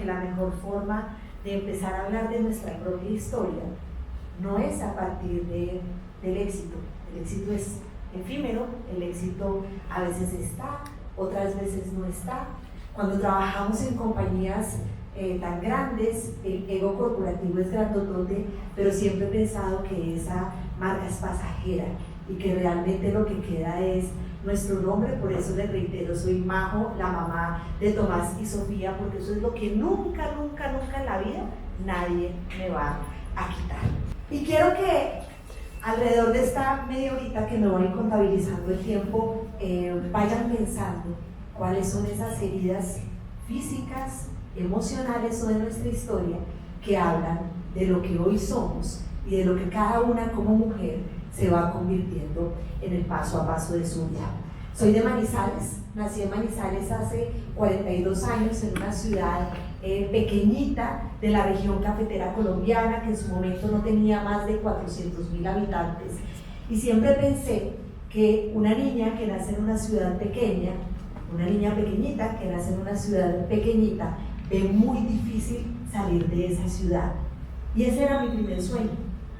que la mejor forma de empezar a hablar de nuestra propia historia no es a partir del éxito. El éxito es efímero, el éxito a veces está, otras veces no está. Cuando trabajamos en compañías tan grandes, el ego corporativo es grandotote, pero siempre he pensado que esa marca es pasajera y que realmente lo que queda es nuestro nombre. Por eso les reitero, soy Majo, la mamá de Tomás y Sofía, porque eso es lo que nunca, nunca, nunca en la vida nadie me va a quitar. Y quiero que alrededor de esta media horita que me voy contabilizando el tiempo, vayan pensando cuáles son esas heridas físicas, emocionales o de nuestra historia que hablan de lo que hoy somos y de lo que cada una como mujer se va convirtiendo en el paso a paso de su vida. Soy de Manizales, nací en Manizales hace 42 años en una ciudad pequeñita de la región cafetera colombiana, que en su momento no tenía más de 400.000 habitantes, y siempre pensé que una niña que nace en una ciudad pequeña, una niña pequeñita que nace en una ciudad pequeñita, ve muy difícil salir de esa ciudad. Y ese era mi primer sueño.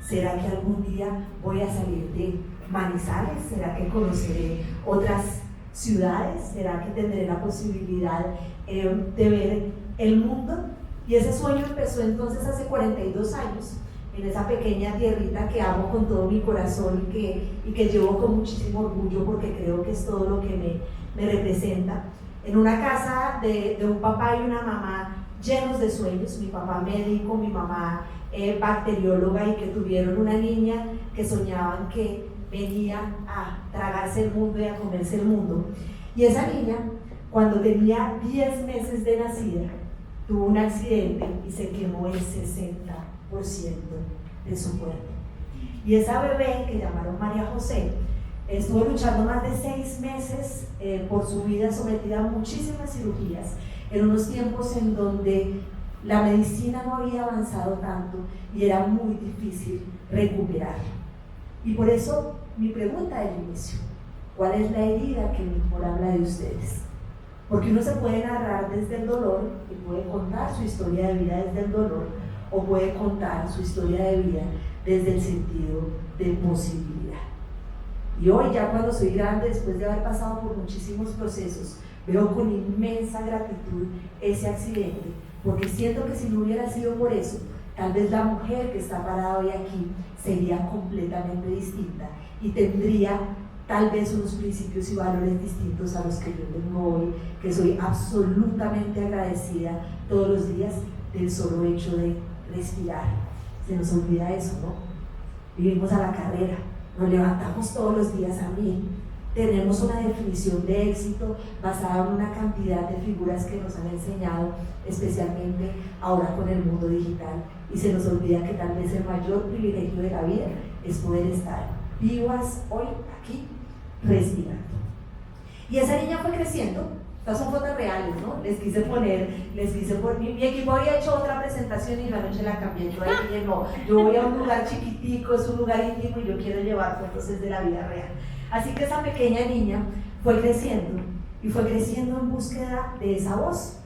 ¿Será que algún día voy a salir de Manizales? ¿Será que conoceré otras ciudades? ¿Será que tendré la posibilidad de ver el mundo? Y ese sueño empezó entonces hace 42 años, en esa pequeña tierrita que amo con todo mi corazón y que llevo con muchísimo orgullo, porque creo que es todo lo que me representa. En una casa de un papá y una mamá llenos de sueños, mi papá médico, mi mamá bacterióloga, y que tuvieron una niña que soñaban que venía a tragarse el mundo y a comerse el mundo. Y esa niña, cuando tenía 10 meses de nacida, tuvo un accidente y se quemó el 60% de su cuerpo. Y esa bebé, que llamaron María José, estuvo luchando más de 6 meses por su vida, sometida a muchísimas cirugías, en unos tiempos en donde la medicina no había avanzado tanto y era muy difícil recuperarla. Y por eso mi pregunta del inicio: ¿cuál es la herida que mejor habla de ustedes? Porque uno se puede narrar desde el dolor y puede contar su historia de vida desde el dolor, o puede contar su historia de vida desde el sentido de posibilidad. Y hoy, ya cuando soy grande, después de haber pasado por muchísimos procesos, veo con inmensa gratitud ese accidente, porque siento que si no hubiera sido por eso, tal vez la mujer que está parada hoy aquí sería completamente distinta y tendría tal vez unos principios y valores distintos a los que yo tengo hoy, que soy absolutamente agradecida todos los días del solo hecho de respirar. Se nos olvida eso, ¿no? Vivimos a la carrera, nos levantamos todos los días a mí. Tenemos una definición de éxito basada en una cantidad de figuras que nos han enseñado, especialmente ahora con el mundo digital, y se nos olvida que tal vez el mayor privilegio de la vida es poder estar vivas hoy, aquí, respirando. Y esa niña fue creciendo. Estas son fotos reales, ¿no? Les quise poner, mi equipo había hecho otra presentación y la noche la cambié. Yo ahí dije, no, yo voy a un lugar chiquitico, es un lugar íntimo y yo quiero llevar fotos desde la vida real. Así que esa pequeña niña fue creciendo, y fue creciendo en búsqueda de esa voz,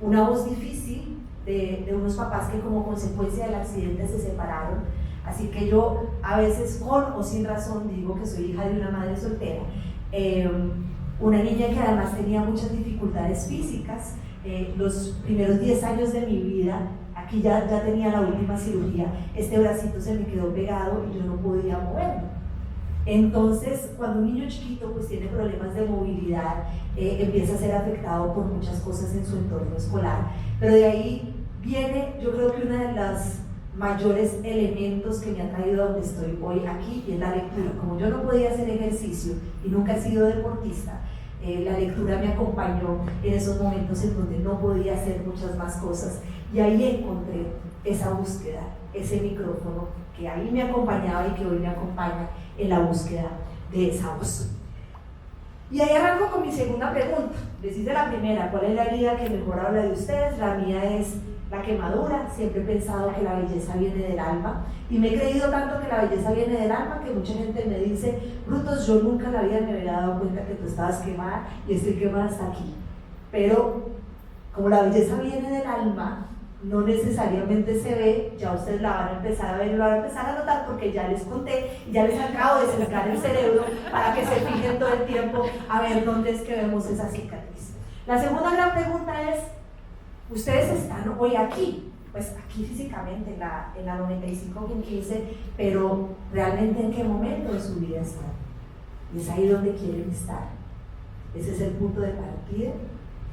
una voz difícil de unos papás que como consecuencia del accidente se separaron. Así que yo a veces, con o sin razón, digo que soy hija de una madre soltera, una niña que además tenía muchas dificultades físicas. Los primeros 10 años de mi vida, aquí ya tenía la última cirugía, este bracito se me quedó pegado y yo no podía moverlo. Entonces, cuando un niño chiquito pues tiene problemas de movilidad, empieza a ser afectado por muchas cosas en su entorno escolar, pero de ahí viene, yo creo que uno de los mayores elementos que me ha traído a donde estoy hoy aquí, y es la lectura. Como yo no podía hacer ejercicio y nunca he sido deportista, la lectura me acompañó en esos momentos en donde no podía hacer muchas más cosas, y ahí encontré esa búsqueda, ese micrófono que ahí me acompañaba y que hoy me acompaña en la búsqueda de esa voz. Y ahí arranco con mi segunda pregunta. Les hice la primera: ¿cuál es la herida que mejor habla de ustedes? La mía es la quemadura. Siempre he pensado que la belleza viene del alma, y me he creído tanto que la belleza viene del alma que mucha gente me dice: Brutos, yo nunca en la vida me había dado cuenta que tú estabas quemada, y estoy quemada hasta aquí. Pero Como la belleza viene del alma, no necesariamente se ve, ya ustedes la van a empezar a ver y lo van a empezar a notar porque ya les conté, ya les acabo de sesgar el cerebro para que se fijen todo el tiempo a ver dónde es que vemos esa cicatriz. La segunda gran pregunta es, ustedes están hoy aquí, pues aquí físicamente en la 95-15, pero realmente en qué momento de su vida están. Y es ahí donde quieren estar. Ese es el punto de partida,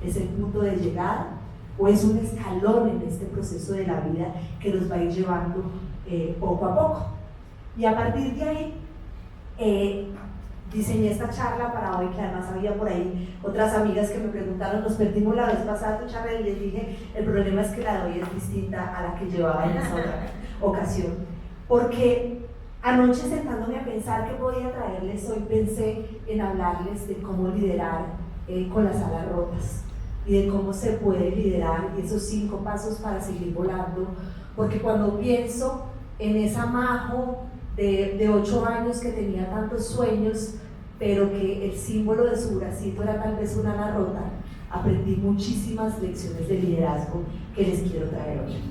es el punto de llegada, o es un escalón en este proceso de la vida que nos va a ir llevando poco a poco. Y a partir de ahí diseñé esta charla para hoy, que además había por ahí otras amigas que me preguntaron, nos perdimos la vez pasada tu charla, y les dije, el problema es que la de hoy es distinta a la que llevaba en esa otra ocasión, porque anoche sentándome a pensar qué podía traerles hoy, pensé en hablarles de cómo liderar con las alas rotas, y de cómo se puede liderar, y esos 5 pasos para seguir volando, porque cuando pienso en esa Majo de 8 años que tenía tantos sueños, pero que el símbolo de su bracito era tal vez una ala rota, aprendí muchísimas lecciones de liderazgo que les quiero traer hoy.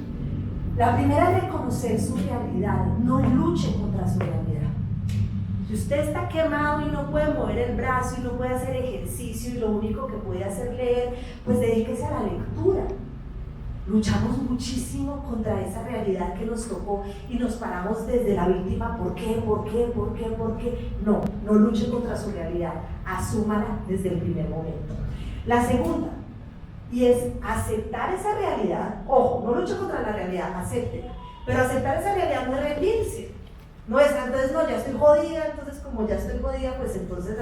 La primera es reconocer su realidad, no luche contra su realidad. Si usted está quemado y no puede mover el brazo y no puede hacer ejercicio y lo único que puede hacer es leer, pues dedíquese a la lectura. Luchamos muchísimo contra esa realidad que nos tocó y nos paramos desde la víctima. ¿Por qué? ¿Por qué? ¿Por qué? ¿Por qué? No, no luche contra su realidad, asúmala desde el primer momento. La segunda, y es aceptar esa realidad. Ojo, no luche contra la realidad, acéptela, pero aceptar esa realidad no es rendirse. No es, entonces no, ya estoy jodida, entonces como ya estoy jodida, pues entonces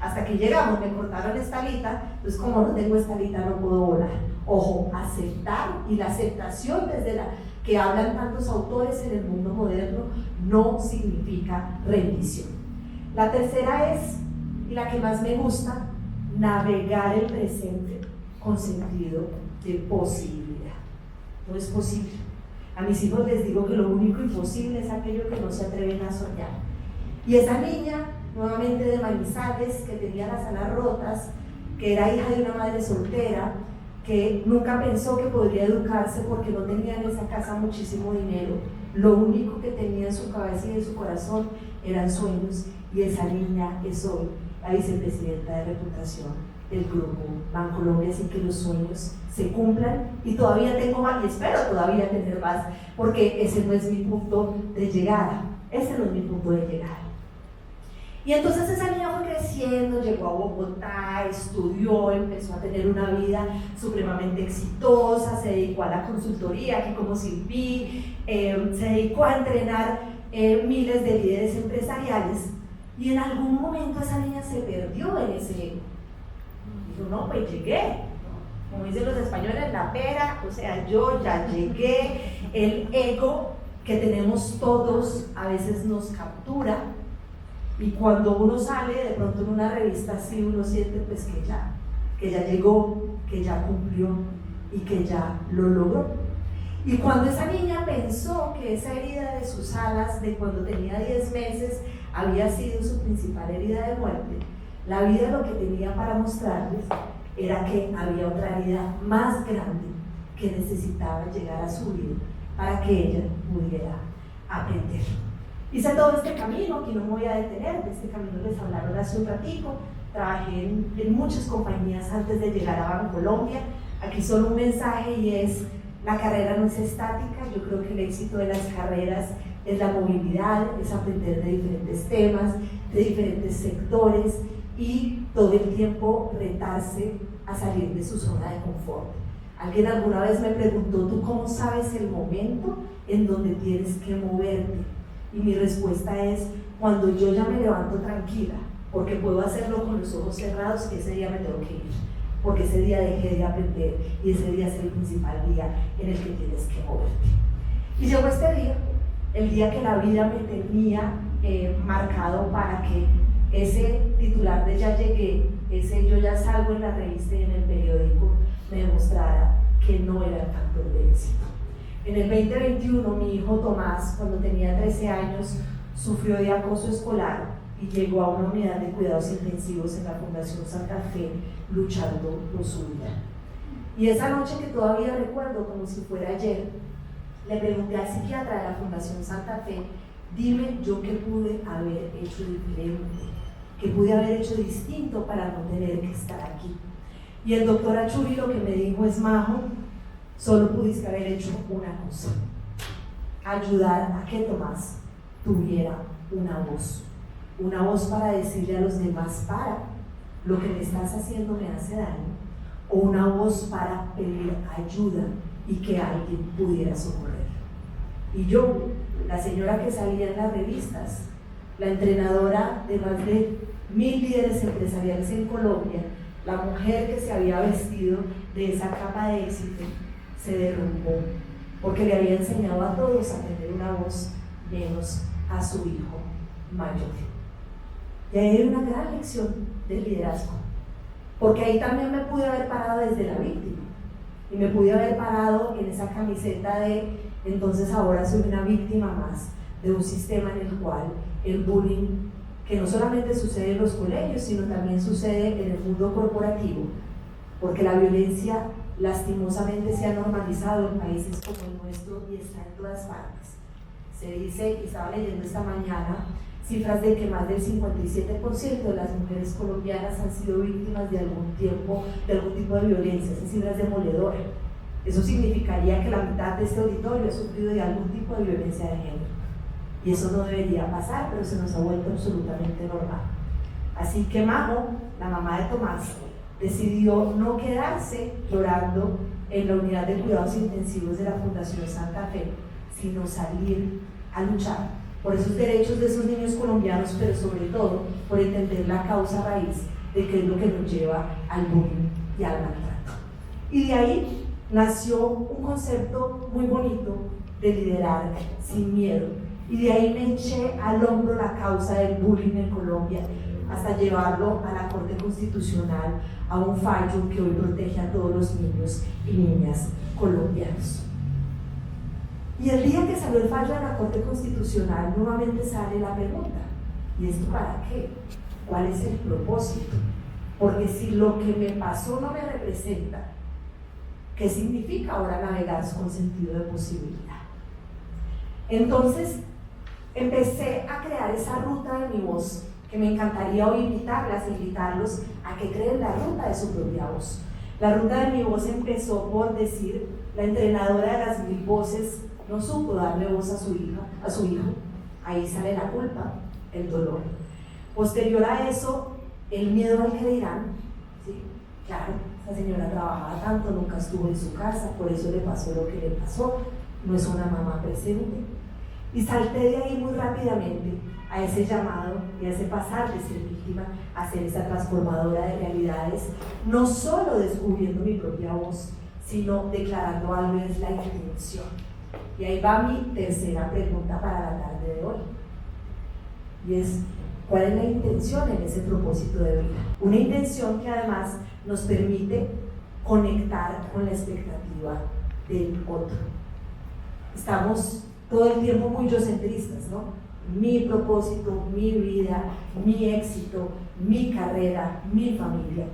hasta aquí llegamos, me cortaron esta alita, entonces como no tengo esta alita no puedo volar. Ojo, aceptar, y la aceptación desde la que hablan tantos autores en el mundo moderno no significa rendición. La tercera es, y la que más me gusta, navegar el presente con sentido de posibilidad. No es posible. A mis hijos les digo que lo único imposible es aquello que no se atreven a soñar. Y esa niña, nuevamente de Manizales, que tenía las alas rotas, que era hija de una madre soltera, que nunca pensó que podría educarse porque no tenía en esa casa muchísimo dinero, lo único que tenía en su cabeza y en su corazón eran sueños, y esa niña es hoy la vicepresidenta de reputación del grupo Bancolombia, así que los sueños se cumplan, y todavía tengo más, y espero todavía tener más, porque ese no es mi punto de llegada, ese no es mi punto de llegada. Y entonces esa niña fue creciendo, llegó a Bogotá, estudió, empezó a tener una vida supremamente exitosa, se dedicó a la consultoría, aquí como Silvi, se dedicó a entrenar miles de líderes empresariales, y en algún momento esa niña se perdió en ese ego. Dijo, no, pues llegué, como dicen los españoles, la pera, o sea, yo ya llegué. El ego que tenemos todos a veces nos captura, y cuando uno sale de pronto en una revista así, uno siente pues que ya llegó, que ya cumplió y que ya lo logró. Y cuando esa niña pensó que esa herida de sus alas de cuando tenía 10 meses había sido su principal herida de muerte, la vida lo que tenía para mostrarles era que había otra herida más grande que necesitaba llegar a su vida para que ella pudiera aprender. Hice todo este camino, aquí no me voy a detener, de este camino les hablaron hace un ratico. Trabajé en muchas compañías antes de llegar a Bancolombia. Aquí solo un mensaje, y es: la carrera no es estática. Yo creo que el éxito de las carreras es la movilidad, es aprender de diferentes temas, de diferentes sectores, y todo el tiempo retarse a salir de su zona de confort. Alguien alguna vez me preguntó, ¿tú cómo sabes el momento en donde tienes que moverte? Y mi respuesta es: cuando yo ya me levanto tranquila, porque puedo hacerlo con los ojos cerrados, ese día me tengo que ir, porque ese día dejé de aprender, y ese día es el principal día en el que tienes que moverte. Y llegó este día, el día que la vida me tenía marcado para que ese titular de ya llegué, ese yo ya salgo en la revista y en el periódico, me demostrara que no era el factor de éxito. En el 2021, mi hijo Tomás, cuando tenía 13 años, sufrió de acoso escolar y llegó a una unidad de cuidados intensivos en la Fundación Santa Fe, luchando por su vida. Y esa noche que todavía recuerdo como si fuera ayer, le pregunté al psiquiatra de la Fundación Santa Fe, dime yo qué pude haber hecho diferente, qué pude haber hecho distinto para no tener que estar aquí. Y el doctor Achuri lo que me dijo es, Majo, solo pudiste haber hecho una cosa, ayudar a que Tomás tuviera una voz para decirle a los demás, para, lo que me estás haciendo me hace daño, o una voz para pedir ayuda y que alguien pudiera socorrer. Y yo, la señora que salía en las revistas, la entrenadora de más de 1000 líderes empresariales en Colombia, la mujer que se había vestido de esa capa de éxito, se derrumbó, porque le había enseñado a todos a tener una voz, menos a su hijo mayor. Y ahí hay una gran lección del liderazgo, porque ahí también me pude haber parado desde la víctima, y me pude haber parado en esa camiseta de, entonces ahora soy una víctima más de un sistema en el cual el bullying, que no solamente sucede en los colegios, sino también sucede en el mundo corporativo, porque la violencia lastimosamente se ha normalizado en países como el nuestro y está en todas partes. Se dice, y estaba leyendo esta mañana, cifras de que más del 57% de las mujeres colombianas han sido víctimas de algún tipo de violencia. Esa cifra es demoledora. Eso significaría que la mitad de este auditorio ha sufrido de algún tipo de violencia de género. Y eso no debería pasar, pero se nos ha vuelto absolutamente normal. Así que Majo, la mamá de Tomás, decidió no quedarse llorando en la unidad de cuidados intensivos de la Fundación Santa Fe, sino salir a luchar por esos derechos de esos niños colombianos, pero sobre todo por entender la causa raíz de qué es lo que nos lleva al bullying y al maltrato. Y de ahí nació un concepto muy bonito de liderar sin miedo. Y de ahí me eché al hombro la causa del bullying en Colombia, hasta llevarlo a la Corte Constitucional, a un fallo que hoy protege a todos los niños y niñas colombianos. Y el día que salió el fallo de la Corte Constitucional, nuevamente sale la pregunta, ¿y esto para qué? ¿Cuál es el propósito? Porque si lo que me pasó no me representa, ¿qué significa ahora navegar con sentido de posibilidad? Entonces, empecé a crear esa ruta de mi voz, que me encantaría hoy invitarlos a que creen la ruta de su propia voz. La ruta de mi voz empezó por decir, la entrenadora de las 1000 voces no supo darle voz a su hijo. Ahí sale la culpa, el dolor. Posterior a eso, el miedo al que dirán. ¿Sí? Claro, esa señora trabajaba tanto, nunca estuvo en su casa, por eso le pasó lo que le pasó, no es una mamá presente. Y salté de ahí muy rápidamente a ese llamado y a ese pasar de ser víctima a ser esa transformadora de realidades, no solo descubriendo mi propia voz, sino declarando algo, es la intención. Y ahí va mi tercera pregunta para la tarde de hoy, y es, ¿cuál es la intención en ese propósito de vida? Una intención que además nos permite conectar con la expectativa del otro. Estamos todo el tiempo muy yocentristas, ¿no? Mi propósito, mi vida, mi éxito, mi carrera, mi familia.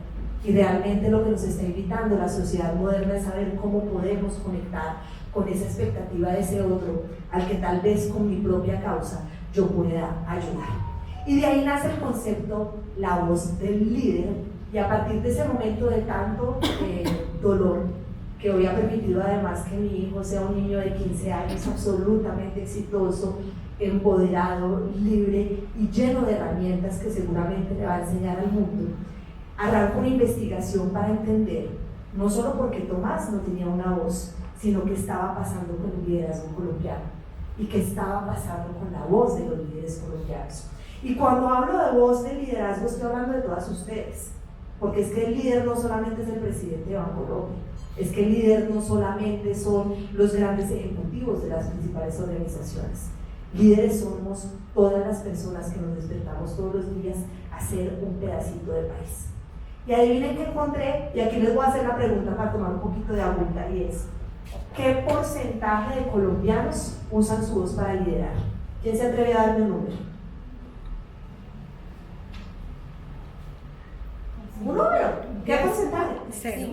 Y realmente lo que nos está invitando la sociedad moderna es saber cómo podemos conectar con esa expectativa de ese otro, al que tal vez con mi propia causa yo pueda ayudar. Y de ahí nace el concepto, la voz del líder, y a partir de ese momento de tanto dolor, que hoy ha permitido además que mi hijo sea un niño de 15 años absolutamente exitoso, empoderado, libre y lleno de herramientas que seguramente le va a enseñar al mundo. Arranco una investigación para entender, no solo porque Tomás no tenía una voz, sino qué estaba pasando con el liderazgo colombiano y qué estaba pasando con la voz de los líderes colombianos. Y cuando hablo de voz de liderazgo estoy hablando de todas ustedes, porque es que el líder no solamente es el presidente de Bancolombia, es que el líder no solamente son los grandes ejecutivos de las principales organizaciones. Líderes somos todas las personas que nos despertamos todos los días a ser un pedacito de país. Y adivinen qué encontré, y aquí les voy a hacer la pregunta para tomar un poquito de agüita, y es, ¿qué porcentaje de colombianos usan su voz para liderar? ¿Quién se atreve a darme un número? ¿Un número? ¿Qué porcentaje? 0.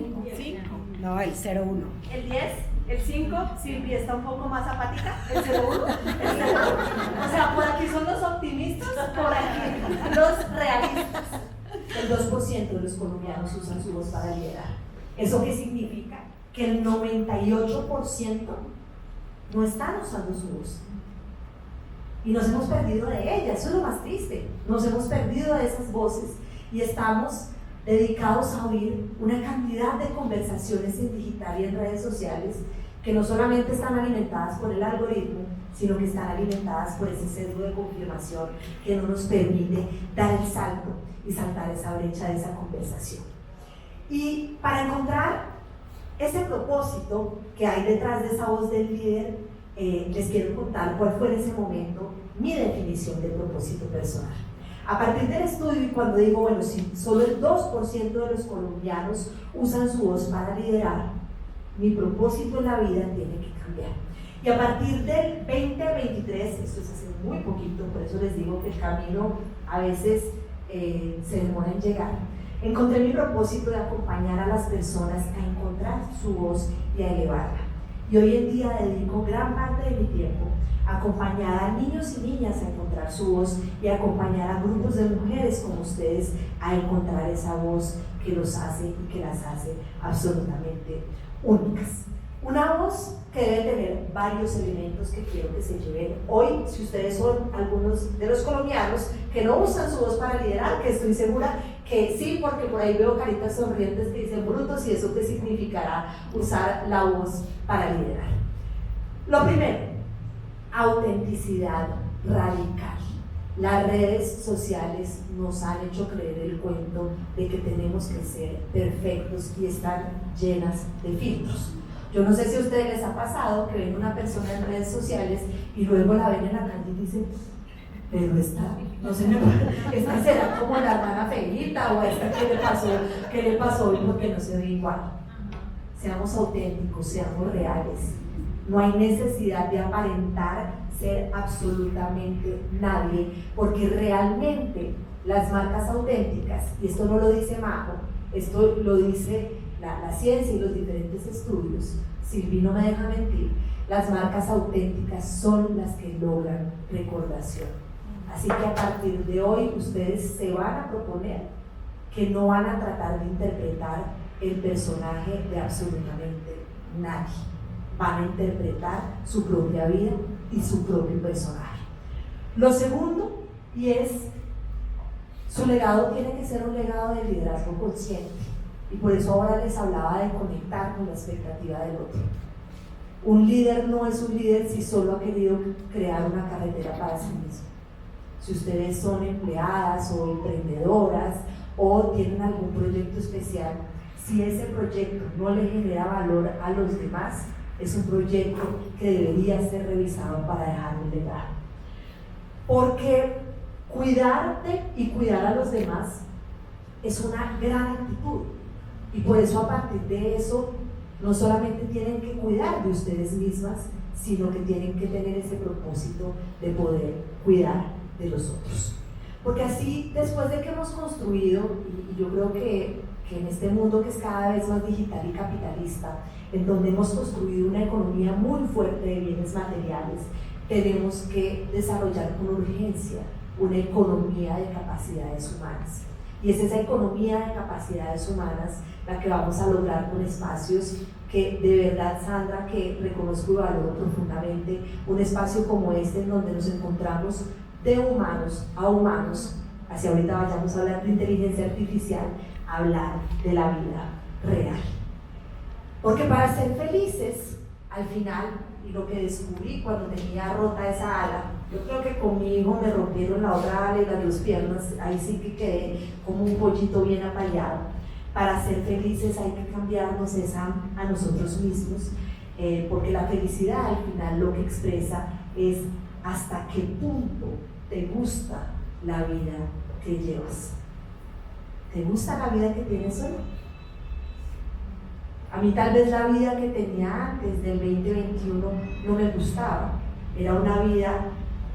No, el 0-1. El 10, el 5, Silvia está un poco más apática, el 0-1, el 0-1. O sea, por aquí son los optimistas, por aquí los realistas. El 2% de los colombianos usan su voz para liderar. ¿Eso qué significa? Que el 98% no están usando su voz. Y nos hemos perdido de ella, eso es lo más triste. Nos hemos perdido de esas voces y estamos dedicados a oír una cantidad de conversaciones en digital y en redes sociales que no solamente están alimentadas por el algoritmo, sino que están alimentadas por ese sesgo de confirmación que no nos permite dar el salto y saltar esa brecha de esa conversación. Y para encontrar ese propósito que hay detrás de esa voz del líder, les quiero contar cuál fue en ese momento mi definición de propósito personal. A partir del estudio, y cuando digo, bueno, si solo el 2% de los colombianos usan su voz para liderar, mi propósito en la vida tiene que cambiar. Y a partir del 2023, esto es hace muy poquito, por eso les digo que el camino a veces se demora en llegar, encontré mi propósito de acompañar a las personas a encontrar su voz y a elevarla. Y hoy en día dedico gran parte de mi tiempo a acompañar a niños y niñas a encontrar su voz y a acompañar a grupos de mujeres como ustedes a encontrar esa voz que los hace y que las hace absolutamente únicas. Una voz que debe tener varios elementos que quiero que se lleven hoy. Si ustedes son algunos de los colombianos que no usan su voz para liderar, que estoy segura que sí, porque por ahí veo caritas sonrientes que dicen brutos, y eso qué significará usar la voz para liderar. Lo primero, autenticidad radical. Las redes sociales nos han hecho creer el cuento de que tenemos que ser perfectos y están llenas de filtros. Yo no sé si a ustedes les ha pasado que ven una persona en redes sociales y luego la ven en la calle y dicen, pero esta, no sé, esta será como la hermana feita, o esta qué le pasó hoy porque no se ve igual. Seamos auténticos, seamos reales. No hay necesidad de aparentar ser absolutamente nadie, porque realmente las marcas auténticas, y esto no lo dice Majo, esto lo dice la ciencia y los diferentes estudios, Silvi no me deja mentir, las marcas auténticas son las que logran recordación. Así que a partir de hoy ustedes se van a proponer que no van a tratar de interpretar el personaje de absolutamente nadie. Van a interpretar su propia vida y su propio personaje. Lo segundo, y es, su legado tiene que ser un legado de liderazgo consciente. Y por eso ahora les hablaba de conectar con la expectativa del otro. Un líder no es un líder si solo ha querido crear una carretera para sí mismo. Si ustedes son empleadas o emprendedoras o tienen algún proyecto especial, si ese proyecto no le genera valor a los demás, es un proyecto que debería ser revisado para dejar un legado. Porque cuidarte y cuidar a los demás es una gran actitud. Y por eso a partir de eso no solamente tienen que cuidar de ustedes mismas, sino que tienen que tener ese propósito de poder cuidar de los otros. Porque así, después de que hemos construido, y yo creo que en este mundo que es cada vez más digital y capitalista, en donde hemos construido una economía muy fuerte de bienes materiales, tenemos que desarrollar con urgencia una economía de capacidades humanas. Y es esa economía de capacidades humanas la que vamos a lograr con espacios que de verdad, Sandra, que reconozco y valoro profundamente, un espacio como este en donde nos encontramos de humanos a humanos, hacia ahorita vayamos a hablar de inteligencia artificial, a hablar de la vida real. Porque para ser felices, al final, y lo que descubrí cuando tenía rota esa ala, yo creo que conmigo me rompieron la otra ala y las dos piernas, ahí sí que quedé como un pollito bien apaleado. Para ser felices hay que cambiarnos a nosotros mismos, porque la felicidad al final lo que expresa es hasta qué punto te gusta la vida que llevas. ¿Te gusta la vida que tienes hoy? A mí tal vez la vida que tenía antes del 2021 no me gustaba. Era una vida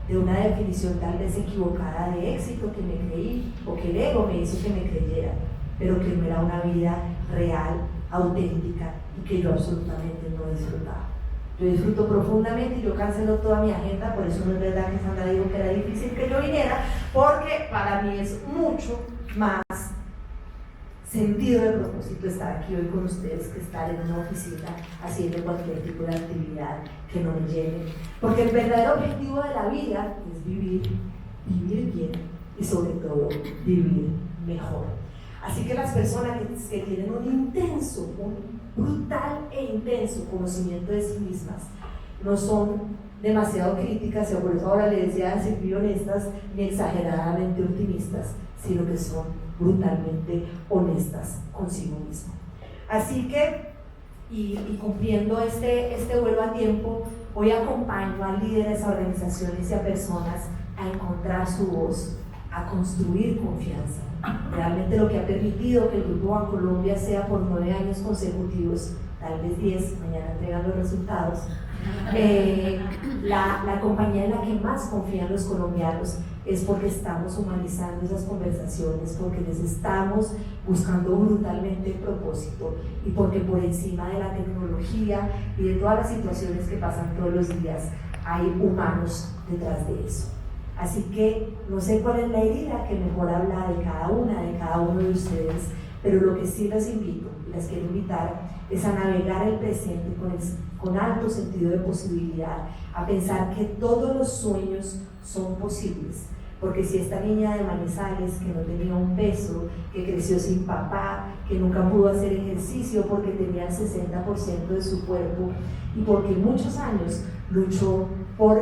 de una definición tal vez equivocada de éxito que me creí, o que el ego me hizo que me creyera, pero que no era una vida real, auténtica y que yo absolutamente no disfrutaba. Yo disfruto profundamente y yo cancelo toda mi agenda, por eso no es verdad que Sandra dijo que era difícil que yo viniera, porque para mí es mucho más sentido de propósito estar aquí hoy con ustedes que estar en una oficina haciendo cualquier tipo de actividad que no me llene. Porque el verdadero objetivo de la vida es vivir bien y sobre todo vivir mejor. Así que las personas que tienen un brutal e intenso conocimiento de sí mismas no son demasiado críticas, y por eso ahora le decía ser muy honestas ni exageradamente optimistas, sino que son brutalmente honestas consigo mismo. Así que, y cumpliendo este vuelo a tiempo, hoy acompaño a líderes, a organizaciones y a personas a encontrar su voz, a construir confianza. Realmente lo que ha permitido que el Grupo Bancolombia sea por 9 años consecutivos, tal vez 10, mañana entregan los resultados, la compañía en la que más confían los colombianos, es porque estamos humanizando esas conversaciones, porque les estamos buscando brutalmente el propósito y porque por encima de la tecnología y de todas las situaciones que pasan todos los días hay humanos detrás de eso. Así que no sé cuál es la herida que mejor habla de cada uno de ustedes, pero lo que sí les invito y les quiero invitar es a navegar el presente con alto sentido de posibilidad, a pensar que todos los sueños son posibles. Porque si esta niña de Manizales, que no tenía un peso, que creció sin papá, que nunca pudo hacer ejercicio porque tenía el 60% de su cuerpo y porque muchos años luchó por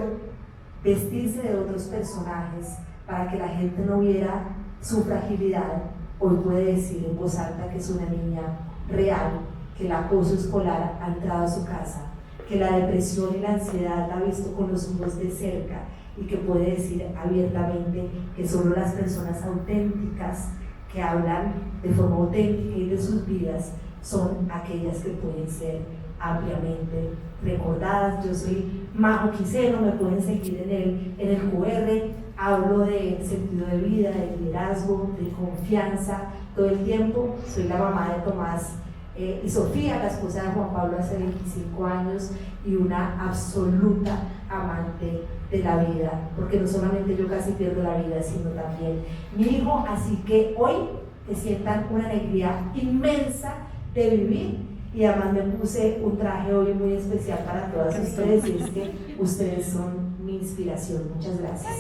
vestirse de otros personajes para que la gente no viera su fragilidad, hoy puede decir en voz alta que es una niña real, que el acoso escolar ha entrado a su casa, que la depresión y la ansiedad la ha visto con los ojos de cerca, y que puede decir abiertamente que solo las personas auténticas que hablan de forma auténtica y de sus vidas son aquellas que pueden ser ampliamente recordadas. Yo soy Majo Quiseno, me pueden seguir en el QR, hablo de sentido de vida, de liderazgo, de confianza todo el tiempo. Soy la mamá de Tomás y Sofía, la esposa de Juan Pablo hace 25 años y una absoluta amante de la vida, porque no solamente yo casi pierdo la vida, sino también mi hijo. Así que hoy que sientan una alegría inmensa de vivir, y además me puse un traje hoy muy especial para todas ustedes, y es que ustedes son mi inspiración. Muchas gracias.